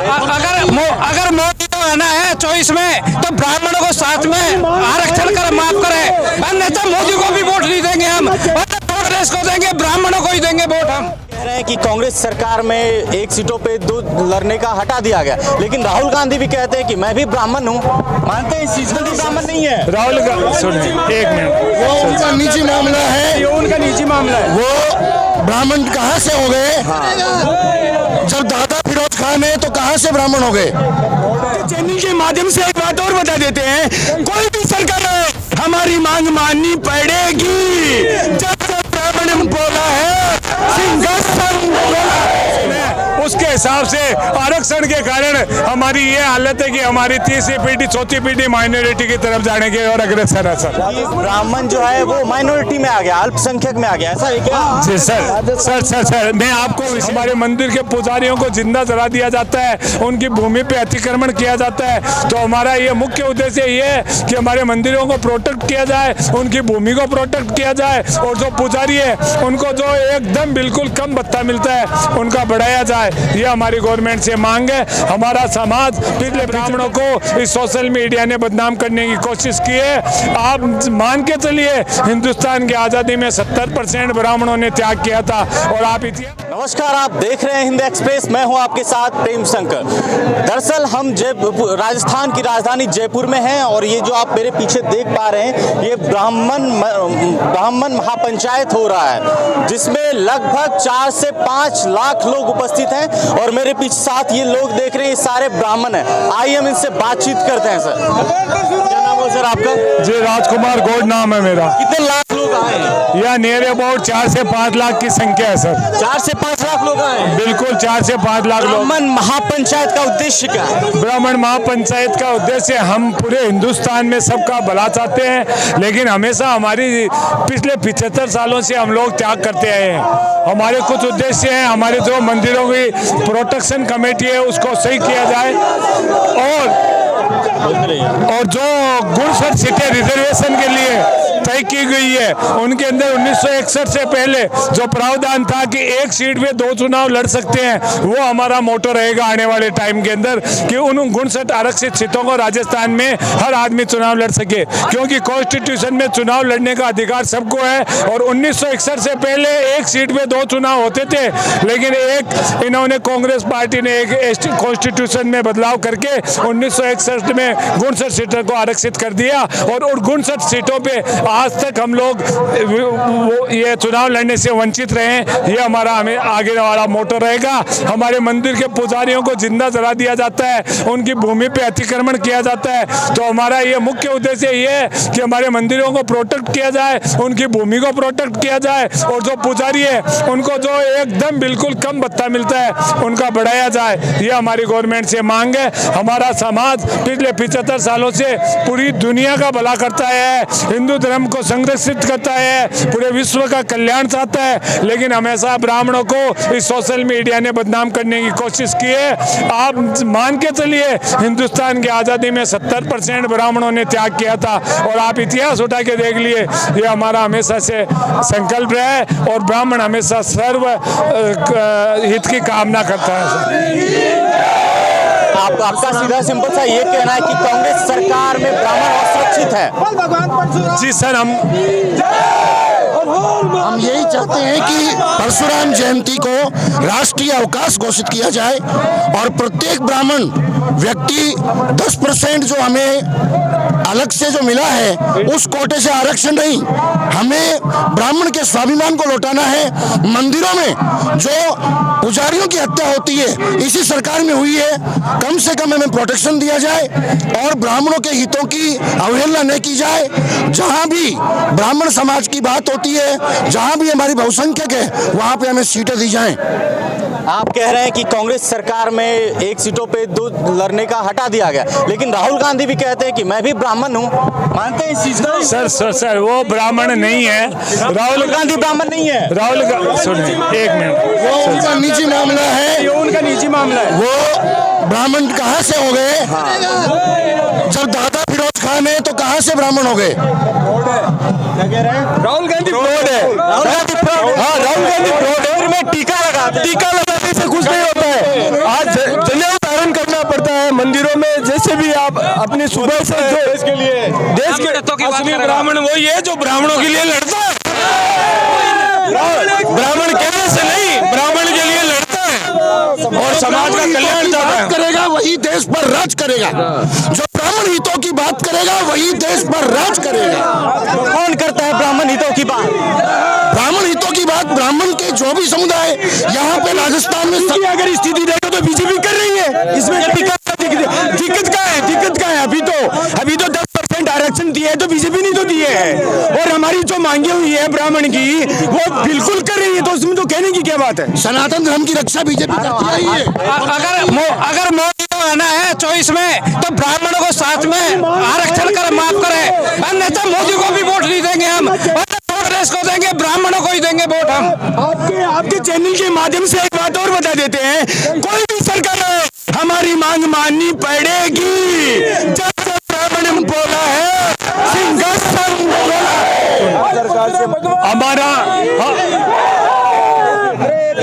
अगर मोदी को आना है 24 में तो ब्राह्मणों को साथ में आरक्षण कर माफ करे, अन्यथा मोदी को भी वोट नहीं देंगे हम, कांग्रेस को देंगे, ब्राह्मणों को ही देंगे वोट हम। कह रहे हैं कि कांग्रेस सरकार में 1 सीटों पे 2 लड़ने का हटा दिया गया, लेकिन राहुल गांधी भी कहते हैं कि मैं भी ब्राह्मण हूँ। मानते हैं इस चीज को? ब्राह्मण नहीं है राहुल गांधी, सुनिए एक मिनट, वो उनका निजी मामला है, ये उनका निजी मामला है। वो ब्राह्मण कहाँ से हो गए? जब दादा फिरोज खान है तो कहाँ से ब्राह्मण हो गए? चैनल के माध्यम से एक बात और बता देते हैं, कोई भी सरकार है हमारी मांग माननी पड़ेगी। जब ब्राह्मण बोला है सिंहासन बोला है, उसके हिसाब से आरक्षण के कारण हमारी ये हालत है कि हमारी तीसरी पीढ़ी चौथी पीढ़ी माइनॉरिटी की तरफ जाने के और अग्रसर है सर। ब्राह्मण जो है वो माइनॉरिटी में आ गया, अल्पसंख्यक में आ गया, ऐसा है क्या? जी सर, मैं आपको हमारे मंदिर के पुजारियों को जिंदा जला दिया जाता है, उनकी भूमि पे अतिक्रमण किया जाता है। तो हमारा ये मुख्य उद्देश्य ये है कि हमारे मंदिरों को प्रोटेक्ट किया जाए, उनकी भूमि को प्रोटेक्ट किया जाए, और जो पुजारी है उनको जो एकदम बिल्कुल कम भत्ता मिलता है उनका बढ़ाया जाए। ये हमारी गवर्नमेंट से मांग है। हमारा समाज पिछले ब्राह्मणों को इस सोशल मीडिया ने बदनाम करने की कोशिश की है। आप मान के चलिए हिंदुस्तान की आज़ादी में 70% ब्राह्मणों ने त्याग किया था, और आप इतिहास। नमस्कार, आप देख रहे हैं हिंद एक्सप्रेस, मैं हूं आपके साथ प्रेम शंकर। दरअसल हम राजस्थान की राजधानी जयपुर में हैं, और ये जो आप मेरे पीछे देख पा रहे हैं ये ब्राह्मण महापंचायत हो रहा है, जिसमें लगभग 4 से 5 लाख लोग उपस्थित हैं, और मेरे पीछे साथ ये लोग देख रहे हैं ये सारे ब्राह्मण हैं। आइए हम इनसे बातचीत करते हैं। सर, क्या नाम है सर आपका? जी, राजकुमार गौड़ नाम है मेरा। कितने लाख लोग आए हैं? यह नियर अबाउट 4 से 5 लाख की संख्या है सर। 4 से 5 लाख लोग आए हैं? बिल्कुल 4 से 5 लाख लोग। ब्राह्मण महापंचायत का उद्देश्य क्या है? ब्राह्मण महापंचायत का उद्देश्य, हम पूरे हिंदुस्तान में सबका भला चाहते हैं, लेकिन हमेशा हमारी पिछले 75 सालों से हम लोग त्याग करते आए हैं। हमारे कुछ उद्देश्य हैं, हमारे जो मंदिरों की प्रोटेक्शन कमेटी है उसको सही किया जाए, और जो गुणसठ सीटें रिजर्वेशन के लिए तय की गई है उनके अंदर 1961 से पहले जो प्रावधान था कि 1 सीट पे 2 चुनाव लड़ सकते हैं, वो हमारा मोटो रहेगा आने वाले टाइम के अंदर, कि उन 59 आरक्षित सीटों को राजस्थान में हर आदमी चुनाव लड़ सके, क्योंकि कॉन्स्टिट्यूशन में चुनाव लड़ने का अधिकार सबको है। और 1961 से पहले 1 सीट पे 2 चुनाव होते थे, लेकिन इन्होंने कांग्रेस पार्टी ने एक कॉन्स्टिट्यूशन में बदलाव करके 1961 में 59 सीटों को आरक्षित कर दिया, और उन 59 सीटों पे आज तक हम लोग ये चुनाव लड़ने से वंचित रहे। ये हमारा हमें आगे वाला मोटो रहेगा। हमारे मंदिर के पुजारियों को जिंदा जला दिया जाता है, उनकी भूमि पे अतिक्रमण किया जाता है। तो हमारा ये मुख्य उद्देश्य ये है कि हमारे मंदिरों को प्रोटेक्ट किया जाए, उनकी भूमि को प्रोटेक्ट किया जाए, और जो पुजारी है उनको जो एकदम बिल्कुल कम भत्ता मिलता है उनका बढ़ाया जाए। ये हमारी गवर्नमेंट से मांग है। हमारा समाज पिछले 75 सालों से पूरी दुनिया का भला करता है, हिंदू धर्म को संरक्षित करता है, पूरे विश्व का कल्याण चाहता है, लेकिन हमेशा ब्राह्मणों को इस सोशल मीडिया ने बदनाम करने की कोशिश की है। आप मान के चलिए हिंदुस्तान की आज़ादी में 70% ब्राह्मणों ने त्याग किया था, और आप इतिहास उठा के देख लिए, ये हमारा हमेशा से संकल्प रहा है, और ब्राह्मण हमेशा सर्व हित की कामना करता है। आपका सीधा सिंपल सा ये कहना है कि कांग्रेस सरकार में ब्राह्मण असुरक्षित है? जी सर, हम यही चाहते हैं कि परशुराम जयंती को राष्ट्रीय अवकाश घोषित किया जाए, और प्रत्येक ब्राह्मण व्यक्ति 10% जो हमें अलग से जो मिला है उस कोटे से आरक्षण नहीं, हमें ब्राह्मण के स्वाभिमान को लौटाना है। मंदिरों में जो पुजारियों की हत्या होती है इसी सरकार में हुई है, कम से कम हमें प्रोटेक्शन दिया जाए, और ब्राह्मणों के हितों की अवहेलना न की जाए। जहां भी ब्राह्मण समाज की बात होती है, जहां भी हमारी बहुसंख्यक है, वहां पे हमें सीटें दी जाएं। आप कह रहे हैं कि कांग्रेस सरकार में 1 सीटों पे 2 लड़ने का हटा दिया गया, लेकिन राहुल गांधी भी कहते हैं कि मैं भी ब्राह्मण हूँ। मानते हैं इस चीज को? सर वो ब्राह्मण नहीं है। राहुल गांधी ब्राह्मण नहीं है। सुनिए एक मिनट, वो उनका निजी मामला है, ये उनका निजी मामला है। वो ब्राह्मण कहाँ से हो गए? जब दादा फिरोज खान है तो कहाँ से ब्राह्मण हो गए? क्या कह रहे हैं? राहुल गांधी फ्रॉड है। राहुल गांधी फ्रॉड है। में टीका लगाने से कुछ नहीं होता है। आज जनेऊ धारण आप अपनी सुबह से जो देश के लिए देश के असली ब्राह्मण वही है जो ब्राह्मणों के लिए लड़ता है। ब्राह्मण कहने से नहीं, ब्राह्मण के लिए लड़ता है और समाज का कल्याण चाहता है। करेगा वही देश पर राज करेगा। जो ब्राह्मण हितों की बात करेगा वही देश पर राज करेगा। कौन करता है ब्राह्मण हितों की बात? ब्राह्मण हितों की बात ब्राह्मण के जो भी समुदाय यहाँ पे राजस्थान में अगर स्थिति देखो तो बीजेपी कर रही है। इसमें दिक्कत का है। अभी तो 10% आरक्षण दिए है तो बीजेपी नहीं तो दिए है, और हमारी जो मांगे हुई है ब्राह्मण की वो बिल्कुल कर रही है, तो उसमें तो कहने की क्या बात है। सनातन धर्म की रक्षा बीजेपी करती रही है। अगर मोदी को आना है चॉइस में तो ब्राह्मणों को साथ में आरक्षण कर माफ करे, अन्यथा मोदी को भी वोट नहीं देंगे हम, कांग्रेस को देंगे, ब्राह्मणों को ही देंगे वोट हम। आपके चैनल के माध्यम से एक बात और बता देते हैं, कोई भी सरकार है हमारी मांग माननी पड़ेगी। जब ब्राह्मण बोला है सिंहासन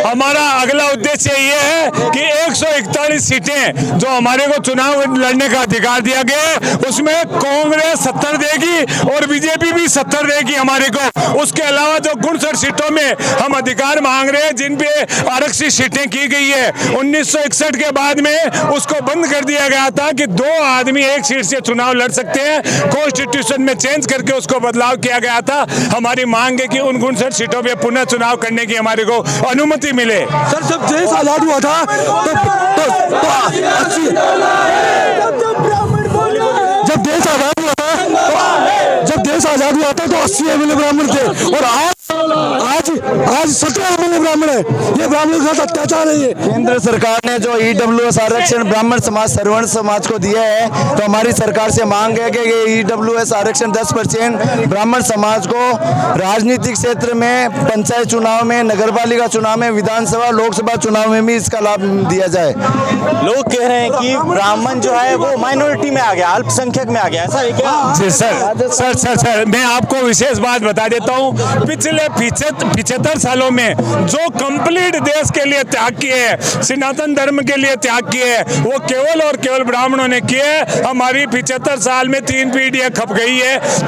हमारा अगला उद्देश्य ये है कि 141 सीटें जो हमारे को चुनाव लड़ने का अधिकार दिया गया है उसमें कांग्रेस 70 देगी और बीजेपी भी 70 देगी हमारे को। उसके अलावा जो 59 सीटों में हम अधिकार मांग रहे हैं जिन पे आरक्षित सीटें की गई है, 1961 के बाद में उसको बंद कर दिया गया था कि 2 आदमी एक सीट से चुनाव लड़ सकते हैं। कॉन्स्टिट्यूशन में चेंज करके उसको बदलाव किया गया था। हमारी मांग है कि उन 59 सीटों पे पुनः चुनाव करने की हमारे को अनुमति मिले। सर जब देश आजाद हुआ था जब देश आजाद हुआ था तो 80 एमएलए ब्राह्मण थे और आज 17 एमएलए ब्राह्मण है। ये ब्राह्मणों के साथ अत्याचार है। ये केंद्र सरकार ने जो ईडब्ल्यूएस आरक्षण ब्राह्मण समाज सवर्ण समाज को दिया है, तो हमारी सरकार से मांग है कि ये ईडब्ल्यूएस आरक्षण 10% ब्राह्मण समाज को राजनीतिक क्षेत्र में, पंचायत चुनाव में, नगरपालिका चुनाव में, विधानसभा लोकसभा चुनाव में भी इसका लाभ दिया जाए। लोग कह रहे हैं कि ब्राह्मण जो है वो माइनॉरिटी में आ गया, अल्पसंख्यक में आ गया, ऐसा है क्या? जी सर, मैं आपको विशेष बात बता देता हूँ। पिछले 75 सालों में जो कंप्लीट देश के लिए त्याग किए है, सनातन धर्म के लिए त्याग किए है, वो केवल और केवल ब्राह्मणों ने किए। हमारी 75 साल में 3 पीढ़ियां खप गई है। तो